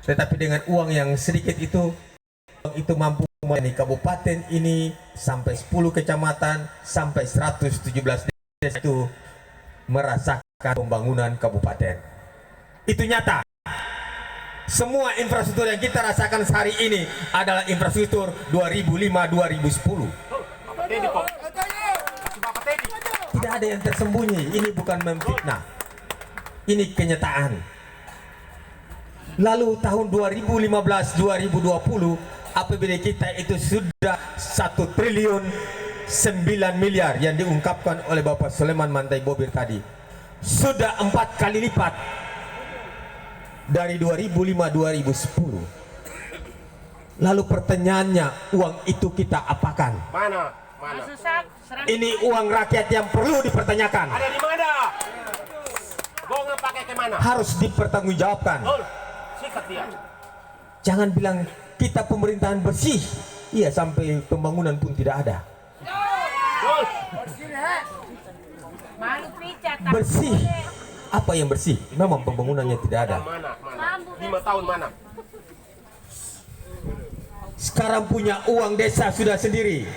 Tetapi dengan uang yang sedikit itu mampu melayani kabupaten ini sampai 10 kecamatan sampai 117 desa itu merasakan pembangunan kabupaten. Itu nyata. Semua infrastruktur yang kita rasakan hari ini adalah infrastruktur 2005-2010. Tidak ada yang tersembunyi. Ini bukan memfitnah. Ini kenyataan. Lalu tahun 2015-2020 APBD kita itu sudah 1 triliun 9 miliar yang diungkapkan oleh Bapak Suleman Mantai Bobir tadi. Sudah 4 kali lipat dari 2005-2010. Lalu pertanyaannya, uang itu kita apakan? Mana? Ini uang rakyat yang perlu dipertanyakan. Ada di mana? Mau pakai ke mana? Harus dipertanggungjawabkan. Sikat dia. Jangan bilang kita pemerintahan bersih. Iya, sampai pembangunan pun tidak ada. Bersih. Apa yang bersih? Memang pembangunannya tidak ada. Mana? 5 tahun mana? Sekarang punya uang desa sudah sendiri.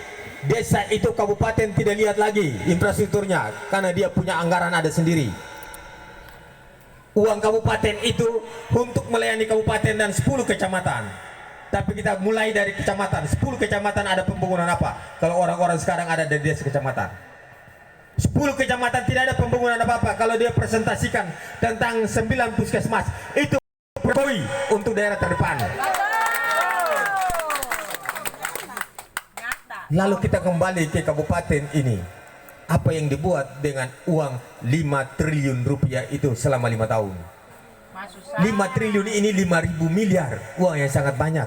Desa itu kabupaten tidak lihat lagi infrastrukturnya karena dia punya anggaran ada sendiri. Uang kabupaten itu untuk melayani kabupaten dan 10 kecamatan. Tapi kita mulai dari kecamatan. 10 kecamatan ada pembangunan apa? Kalau orang-orang sekarang ada di desa kecamatan. 10 kecamatan tidak ada pembangunan apa-apa. Kalau dia presentasikan tentang 9 puskesmas, itu Jokowi untuk daerah terdepan. Lalu kita kembali ke kabupaten ini. Apa yang dibuat dengan uang 5 triliun rupiah itu selama 5 tahun? 5 triliun ini 5.000 miliar. Uang yang sangat banyak.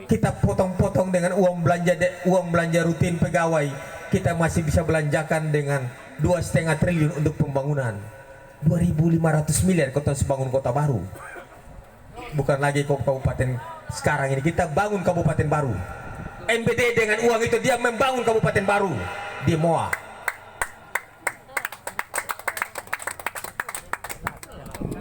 Kita potong-potong dengan uang belanja rutin pegawai. Kita masih bisa belanjakan dengan 2,5 triliun untuk pembangunan. 2.500 miliar kita bangun kota baru. Bukan lagi kabupaten sekarang ini, kita bangun kabupaten baru. NBD dengan uang itu dia membangun kabupaten baru di Moa.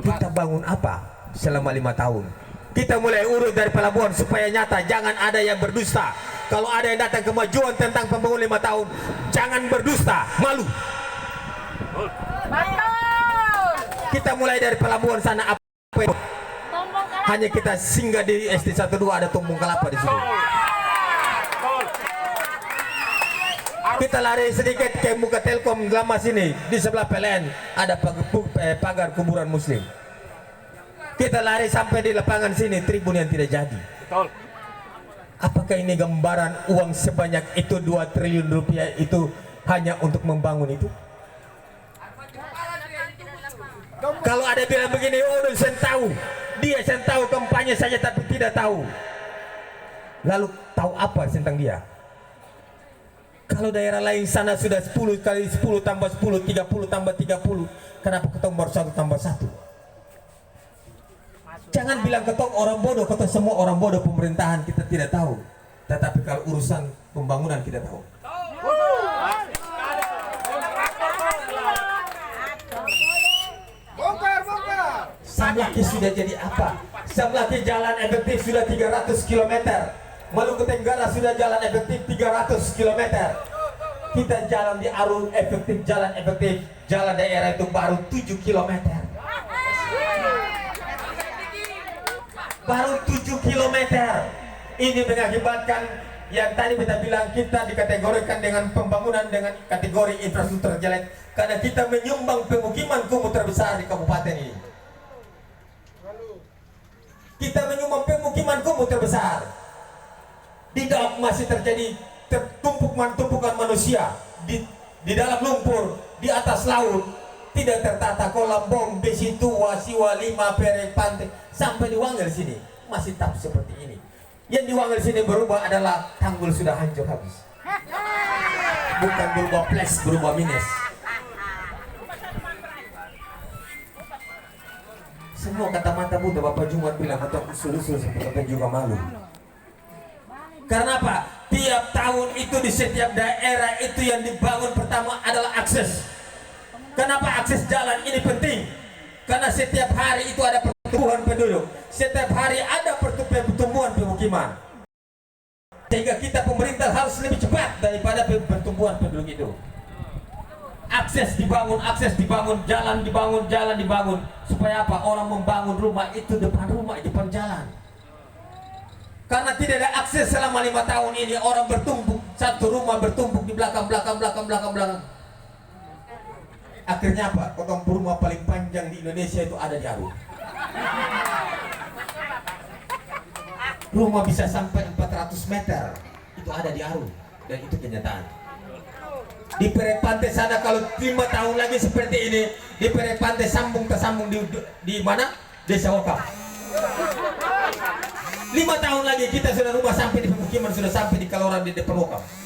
Kita bangun apa selama 5 tahun? Kita mulai urus dari pelabuhan supaya nyata, jangan ada yang berdusta. Kalau ada yang datang kemajuan tentang pembangunan 5 tahun, jangan berdusta, malu. Kita mulai dari pelabuhan sana, apa hanya kita singgah di SD 12 ada tumbung kelapa di situ. Kita lari sedikit ke muka Telkom lama sini, di sebelah PLN ada pagar kuburan Muslim. Kita lari sampai di lapangan sini, tribun yang tidak jadi. Apakah ini gambaran uang sebanyak itu 2 triliun rupiah itu hanya untuk membangun itu? Kalau ada bilang begini, oh saya tahu, dia saya tahu kampanye saja tapi tidak tahu. Lalu tahu apa tentang dia? Kalau daerah lain sana sudah 10 kali 10 tambah 10, 30 tambah 30, kenapa ketemu baru 1 tambah 1? Jangan bilang ketemu orang bodoh, ketemu semua orang bodoh pemerintahan kita tidak tahu. Tetapi kalau urusan pembangunan kita tahu. Samlaki sudah jadi apa? Samlaki jalan efektif sudah 300 km. Maluku Tenggara sudah jalan efektif 300 km. Kita jalan di Arul efektif, jalan efektif, jalan daerah itu baru 7 km. Baru 7 km. Ini mengakibatkan yang tadi kita bilang kita dikategorikan dengan pembangunan dengan kategori infrastruktur jelek karena kita menyumbang pemukiman kumuh terbesar di kabupaten ini. Kita menyumbang pemukiman kumuh terbesar. Di Dauk masih terjadi tumpukan manusia di dalam lumpur, di atas laut, tidak tertata kolam bom, besi tua, siwa 5, perek, pantai, sampai di Wangel sini masih tetap seperti ini. Yang di Wangel sini berubah adalah tanggul sudah hancur habis, bukan berubah plus, berubah minus. Semua kata mata buta. Bapak Jumat bilang kata usul-usul seperti juga malu. Karena apa? Tiap tahun itu di setiap daerah itu yang dibangun pertama adalah akses. Kenapa akses jalan ini penting? Karena setiap hari itu ada pertumbuhan penduduk, setiap hari ada pertumbuhan pemukiman, sehingga kita pemerintah harus lebih cepat daripada pertumbuhan penduduk itu. Akses dibangun, jalan dibangun, supaya apa? Orang membangun rumah itu depan rumah, depan jalan. Karena tidak ada akses selama 5 tahun ini, orang bertumpuk, satu rumah bertumpuk di belakang. Akhirnya apa? Potong rumah paling panjang di Indonesia itu ada di Aru. Rumah bisa sampai 400 meter, itu ada di Aru, dan itu kenyataan. Di Perek Pantai sana kalau 5 tahun lagi seperti ini, di Perek Pantai tersambung di mana? Desa Wakaf. 5 tahun lagi kita sudah rumah sampai di pemukiman, sudah sampai di Kaloran di depan Wakaf.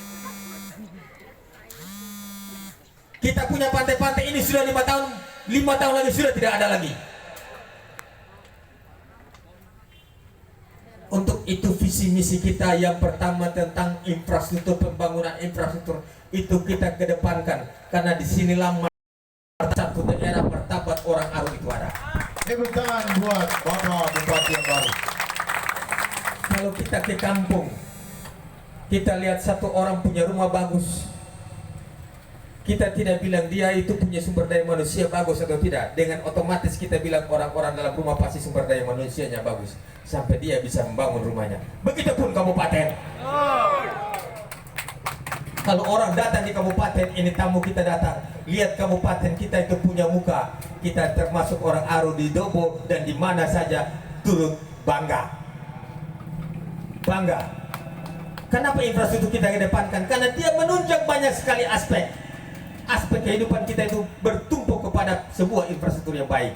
Kita punya pantai-pantai ini sudah 5 tahun lagi sudah tidak ada lagi. Untuk itu visi misi kita yang pertama tentang infrastruktur, pembangunan infrastruktur itu kita kedepankan, karena disinilah satu daerah martabat orang Aru itu ada. Tepuk tangan buat Bapak Bupati yang baru. Kalau kita ke kampung, kita lihat satu orang punya rumah bagus, kita tidak bilang dia itu punya sumber daya manusia bagus atau tidak. Dengan otomatis kita bilang orang-orang dalam rumah pasti sumber daya manusianya bagus, sampai dia bisa membangun rumahnya. Begitupun kabupaten. Kalau orang datang di kabupaten ini, tamu kita datang, lihat kabupaten kita itu punya muka, kita termasuk orang Aru di Dobo dan di mana saja turut bangga. Kenapa infrastruktur kita kedepankan? Karena dia menunjang banyak sekali aspek kehidupan kita itu bertumpu kepada sebuah infrastruktur yang baik.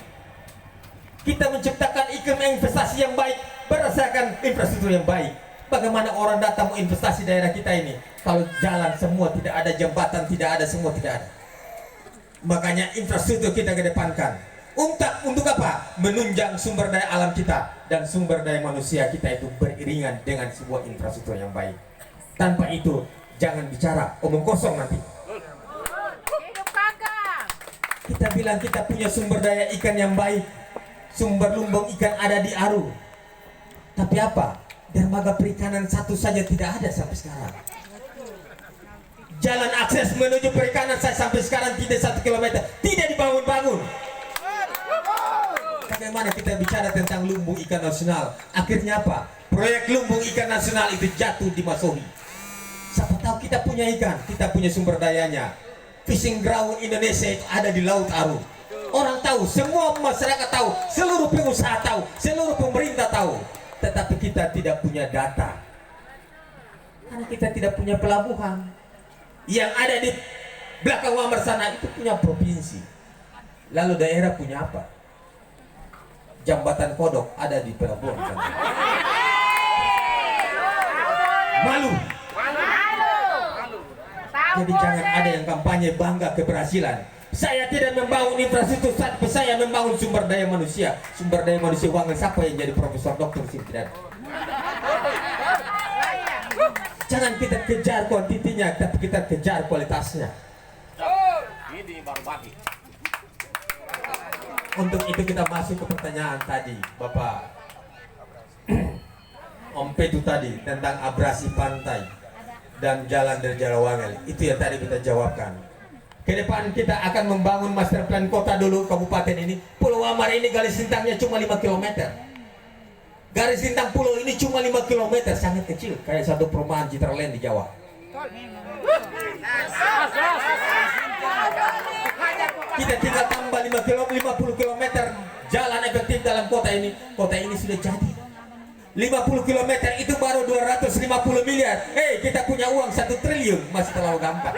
Kita menciptakan iklim investasi yang baik berdasarkan infrastruktur yang baik. Bagaimana orang datang mau investasi daerah kita ini kalau jalan semua tidak ada, jembatan tidak ada, semua tidak ada. Makanya infrastruktur kita kedepankan. Untuk apa? Menunjang sumber daya alam kita dan sumber daya manusia kita itu beriringan dengan sebuah infrastruktur yang baik. Tanpa itu jangan bicara omong kosong nanti. Kita bilang kita punya sumber daya ikan yang baik, sumber lumbung ikan ada di Aru. Tapi apa? Dermaga perikanan satu saja tidak ada sampai sekarang. Jalan akses menuju perikanan saya sampai sekarang tidak 1 kilometer, tidak dibangun-bangun. Bagaimana kita bicara tentang lumbung ikan nasional? Akhirnya apa? Proyek lumbung ikan nasional itu jatuh di Masohi. Siapa tahu kita punya ikan, kita punya sumber dayanya. Fishing ground Indonesia itu ada di Laut Aru. Orang tahu, semua masyarakat tahu, seluruh pengusaha tahu, seluruh pemerintah tahu. Tetapi kita tidak punya data. Karena kita tidak punya pelabuhan. Yang ada di belakang Wamar sana itu punya provinsi. Lalu daerah punya apa? Jambatan Kodok ada di pelabuhan sana. Malu. Jadi jangan ada yang kampanye bangga keberhasilan. Saya tidak membangun infrastruktur, saya membangun sumber daya manusia. Sumber daya manusia uang siapa yang jadi profesor dokter sih tidak. Jangan kita kejar kuantitinya, tapi kita kejar kualitasnya. Ini baru bagi. Untuk itu kita masuk ke pertanyaan tadi, Bapak Om Petu tadi tentang abrasi pantai dan jalan dari Jarawangel. Itu yang tadi kita jawabkan. Ke depan kita akan membangun master plan kota dulu kabupaten ini. Pulau Wamar ini garis lintangnya cuma 5 km. Garis lintang pulau ini cuma 5 km, sangat kecil, kayak satu perumahan Citraland di Jawa. Kita tinggal tambah 50 km jalan efektif dalam kota ini. Kota ini sudah jadi. 50 km itu baru 250 miliar. Kita punya uang 1 triliun, masih terlalu gampang.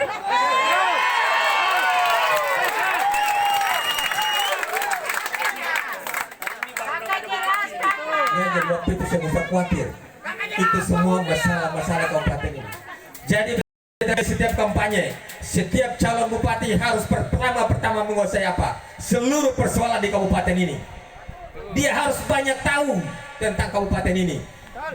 Ya, jadi waktu itu saya usah khawatir. Itu semua masalah kabupaten ini. Jadi dari setiap kampanye, setiap calon bupati harus pertama menguasai apa? Seluruh persoalan di kabupaten ini. Dia harus banyak tahu tentang kabupaten ini.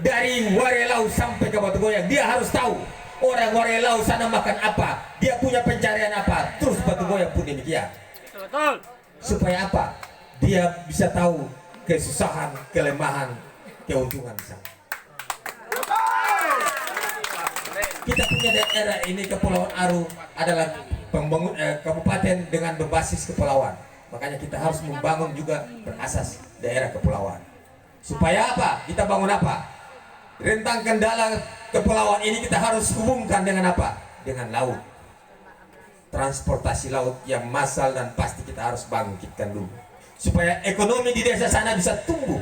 Dari Warelau sampai ke Batu Goyang, dia harus tahu orang Warelau sana makan apa, dia punya pencarian apa. Terus Batu Goyang pun demikian. Betul. Supaya apa? dia bisa tahu kesusahan, kelemahan, keuntungan sang. Kita punya daerah ini Kepulauan Aru adalah kabupaten dengan berbasis kepulauan. Makanya kita harus membangun juga berasas daerah kepulauan. Supaya apa? Kita bangun apa? Rentang kendala kepulauan ini kita harus hubungkan dengan apa? Dengan laut. Transportasi laut yang massal dan pasti kita harus bangkitkan dulu. Supaya ekonomi di desa sana bisa tumbuh.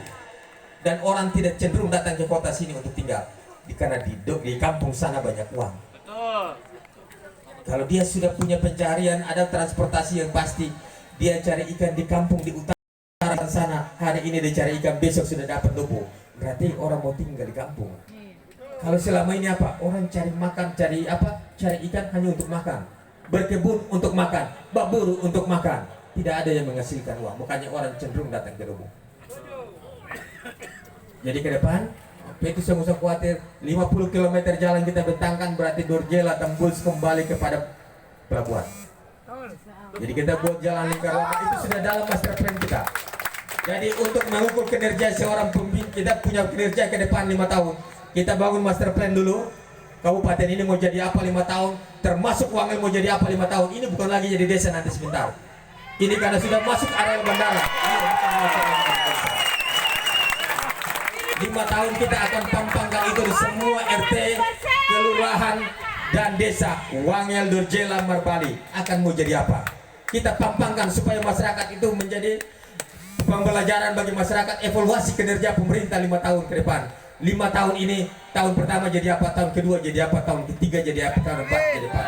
Dan orang tidak cenderung datang ke kota sini untuk tinggal. Karena di kampung sana banyak uang. Betul. Kalau dia sudah punya pencarian, ada transportasi yang pasti. Dia cari ikan di kampung di utara sana. Hari ini dia cari ikan, besok sudah dapat lobo. Berarti orang mau tinggal di kampung. Kalau selama ini apa? Orang cari makan, cari apa? Cari ikan hanya untuk makan. Berkebun untuk makan, berburu untuk makan. Tidak ada yang menghasilkan uang. Makanya orang cenderung datang ke lobo. Jadi ke depan itu saya usah khawatir, 50 km jalan kita bentangkan berarti Dorjela tembus kembali kepada pelabuhan. Jadi kita buat jalan lingkar lama itu sudah dalam master plan kita. Jadi untuk mengukur kinerja seorang pemimpin, kita punya kinerja ke depan 5 tahun. Kita bangun master plan dulu. Kabupaten ini mau jadi apa 5 tahun, termasuk Wangel mau jadi apa 5 tahun. Ini bukan lagi jadi desa nanti sebentar. Ini karena sudah masuk area bandara. Ini bukan masalah desa. 5 tahun kita akan pampangkan itu di semua RT, kelurahan dan desa Wangel, Dorjela, Marbali akan mau jadi apa. Kita pampangkan supaya masyarakat itu menjadi pembelajaran bagi masyarakat, evaluasi kinerja pemerintah 5 tahun ke depan. 5 tahun ini, tahun pertama jadi apa, tahun kedua jadi apa, tahun ketiga jadi apa, tahun keempat jadi apa.